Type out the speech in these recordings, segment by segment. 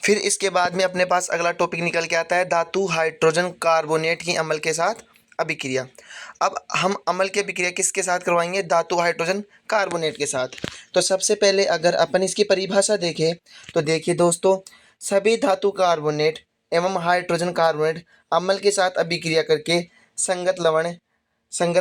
फिर इसके बाद में अपने पास अगला टॉपिक निकल के आता है धातु हाइड्रोजन कार्बोनेट की अम्ल के साथ अभिक्रिया। अब हम अम्ल की अभिक्रिया किसके साथ करवाएंगे? धातु हाइड्रोजन कार्बोनेट के साथ। तो सबसे पहले अगर अपन इसकी परिभाषा देखें तो देखिए दोस्तों, सभी धातु कार्बोनेट एवं हाइड्रोजन कार्बोनेट अम्ल के साथ अभिक्रिया करके संगत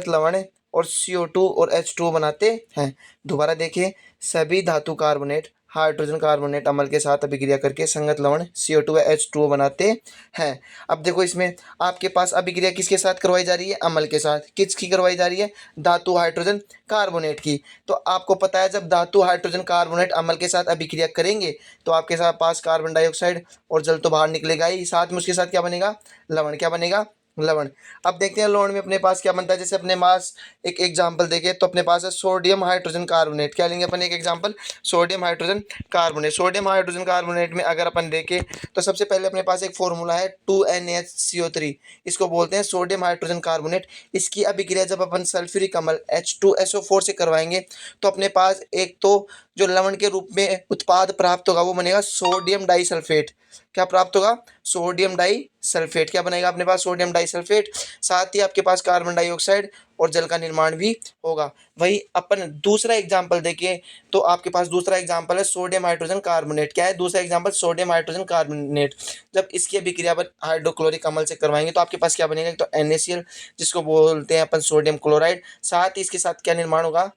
लवण और CO2 और H2O बनाते हैं। दोबारा देखिए, सभी धातु कार्बोनेट हाइड्रोजन कार्बोनेट अम्ल के साथ अभिक्रिया करके संगत लवण CO2 व H2O बनाते हैं। अब देखो, इसमें आपके पास अभिक्रिया किसके साथ करवाई जा रही है? अम्ल के साथ। किसकी करवाई जा रही है? धातु हाइड्रोजन कार्बोनेट की। तो आपको पता है, जब धातु हाइड्रोजन कार्बोनेट अम्ल के साथ अभिक्रिया करेंगे तो आपके साथ पास कार्बन डाइऑक्साइड और जल तो बाहर निकलेगा ही, साथ में उसके साथ क्या बनेगा? लवण। क्या बनेगा? लवण। अब देखते हैं लवण में अपने पास क्या बनता है। जैसे अपने पास एक एग्जांपल देखें तो अपने पास है सोडियम हाइड्रोजन कार्बोनेट। क्या लेंगे अपन? एक example, sodium hydrogen carbonate. Sodium hydrogen carbonate में अगर अपन देखें तो सबसे पहले अपने पास एक फॉर्मूला है 2NaCO3। इसको बोलते हैं सोडियम हाइड्रोजन कार्बोनेट। इसकी अभिक्रिया जब अपन सल्फ्यूरिक अम्ल H2SO4 से करवाएंगे तो अपने पास एक तो जो लवण के रूप में उत्पाद प्राप्त होगा वो बनेगा सोडियम डाइसल्फेट। क्या प्राप्त होगा? Sodium disulphate. क्या बनेगा अपने पास? Sodium disulphate. साथ ही आपके पास कार्बन डाइऑक्साइड और जल का निर्माण भी होगा। वही अपन दूसरा एग्जाम्पल देखिए तो आपके पास दूसरा एग्जाम्पल है सोडियम हाइड्रोजन कार्बोनेट। क्या है दूसरा एग्जाम्पल? Sodium hydrogen carbonate. जब इसकी अभिक्रिया अपन हाइड्रोक्लोरिक अम्ल से करवाएंगे तो आपके पास क्या बनेगा? एक तो NaCl, जिसको बोलते हैं अपन सोडियम क्लोराइड। साथ ही इसके साथ क्या निर्माण होगा?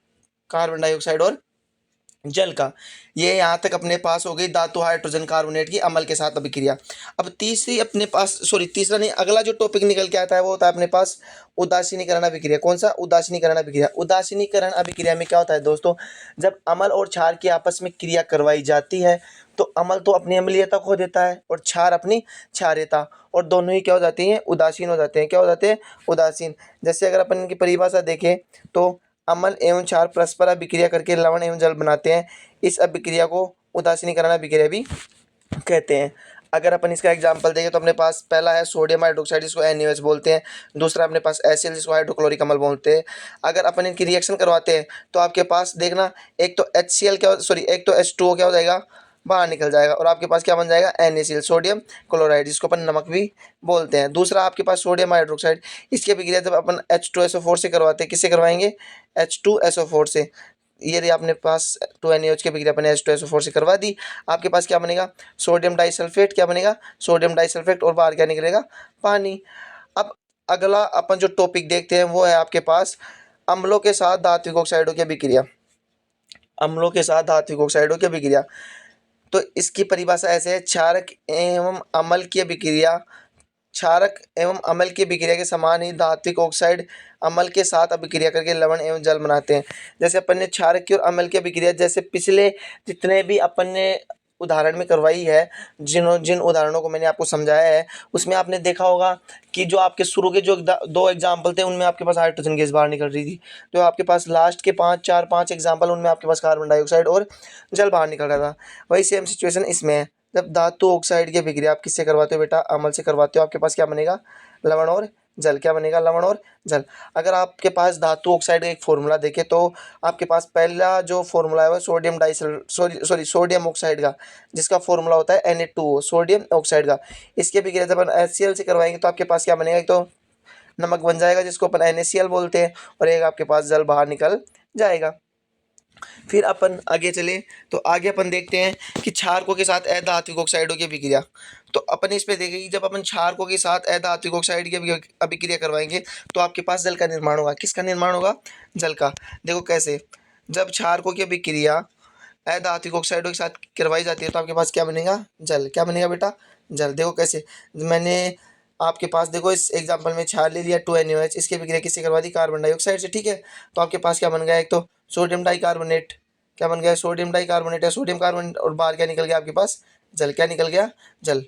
कार्बन डाइऑक्साइड और जल का। ये यहाँ तक अपने पास हो गई धातु हाइड्रोजन कार्बोनेट की अम्ल के साथ अभिक्रिया। अब तीसरी अपने पास, सॉरी तीसरा नहीं, अगला जो टॉपिक निकल के आता है वो होता है अपने पास उदासीनीकरण अभिक्रिया। कौन सा? उदासीनीकरण अभिक्रिया। उदासीनीकरण अभिक्रिया में क्या होता है दोस्तों, जब अम्ल और क्षार की आपस में क्रिया करवाई जाती है तो अम्ल तो अपनी अम्लीयता खो देता है और क्षार अपनी क्षारीयता, और दोनों ही क्या हो जाती हैं? उदासीन हो जाते हैं। क्या हो जाते हैं? उदासीन। जैसे अगर अपन इनकी परिभाषा देखें तो अम्ल एवं क्षार परस्पर अभिक्रिया करके लवण एवं जल बनाते हैं। इस अभिक्रिया को उदासीनीकरण अभिक्रिया भी कहते हैं। अगर अपन इसका एग्जांपल देखें तो अपने पास पहला है सोडियम हाइड्रोक्साइड, जिसको NaOH बोलते हैं। दूसरा अपने पास HCl, जिसको हाइड्रोक्लोरिक अम्ल बोलते हैं। अगर अपन इनकी रिएक्शन करवाते हैं तो आपके पास देखना, एक तो HCl क्या, सॉरी एक तो H2O क्या हो जाएगा? बाहर निकल जाएगा, और आपके पास क्या बन जाएगा? NaCl, सोडियम क्लोराइड, जिसको अपन नमक भी बोलते हैं। दूसरा आपके पास सोडियम हाइड्रोक्साइड। इसकी अभिक्रिया जब अपन H2SO4 से करवाते हैं, किससे करवाएंगे? H2SO4 से। ये रही अपने पास 2NaOH की अभिक्रिया अपने H2SO4 से करवा दी। आपके पास क्या बनेगा? Sodium disulphate. क्या बनेगा? सोडियम डाइसल्फेट, और बाहर क्या निकलेगा? पानी। अब अगला अपन जो टॉपिक देखते हैं वो है आपके पास अम्लों के साथ धात्विक ऑक्साइडों की अभिक्रिया। अम्लों के साथ धात्विक ऑक्साइडों की अभिक्रिया, तो इसकी परिभाषा ऐसे है, क्षारक एवं अम्ल की अभिक्रिया, क्षारक एवं अम्ल की अभिक्रिया के समान ही धात्विक ऑक्साइड अम्ल के साथ अभिक्रिया करके लवण एवं जल बनाते हैं। जैसे अपन ने क्षारक की और अम्ल की अभिक्रिया, जैसे पिछले जितने भी अपन ने उदाहरण में करवाई है, जिन उदाहरणों को मैंने आपको समझाया है उसमें आपने देखा होगा कि जो आपके शुरू के जो दो एग्जाम्पल थे उनमें आपके पास हाइड्रोजन गैस बाहर निकल रही थी। जो आपके पास लास्ट के 5 एग्जाम्पल, उनमें आपके पास कार्बन डाइऑक्साइड और जल बाहर निकल रहा था। वही सेम सिचुएशन इसमें है। जब धातु ऑक्साइड की अभिक्रिया आप किससे करवाते हो बेटा? अम्ल से करवाते हो। आपके पास क्या बनेगा? लवण और जल। क्या बनेगा? लवण और जल। अगर आपके पास धातु ऑक्साइड का एक फॉर्मूला देखें तो आपके पास पहला जो फॉर्मूला है वो सोडियम ऑक्साइड का, जिसका फॉर्मूला होता है Na2O, सोडियम ऑक्साइड का। इसकी अभिक्रिया जब अपन HCl से करवाएंगे तो आपके पास क्या बनेगा? एक तो नमक बन जाएगा, जिसको अपन NaCl बोलते हैं, और एक आपके पास जल बाहर निकल जाएगा। फिर अपन आगे चले तो आगे अपन देखते हैं कि क्षारकों के साथ अधात्विक ऑक्साइडों की अभिक्रिया। तो अपन इस पे देखेंगे, जब अपन क्षारकों के साथ अधात्विक ऑक्साइड की अभिक्रिया करवाएंगे तो आपके पास जल का निर्माण होगा। किसका निर्माण होगा? जल का। देखो कैसे, जब क्षारकों की अभिक्रिया अधात्विक ऑक्साइडों के साथ करवाई जाती है तो आपके पास क्या बनेगा? जल। क्या बनेगा बेटा? जल। देखो कैसे, मैंने आपके पास देखो इस एग्जांपल में क्षार ले लिया 2NaOH, इसकी अभिक्रिया किससे करवा दी? कार्बन डाइऑक्साइड से। ठीक है, तो आपके पास क्या बन गया? एक तो सोडियम डाइकार्बोनेट। क्या बन गया? सोडियम डाइकार्बोनेट है, सोडियम कार्बोनेट, और बाहर क्या निकल गया आपके पास? जल। क्या निकल गया? जल।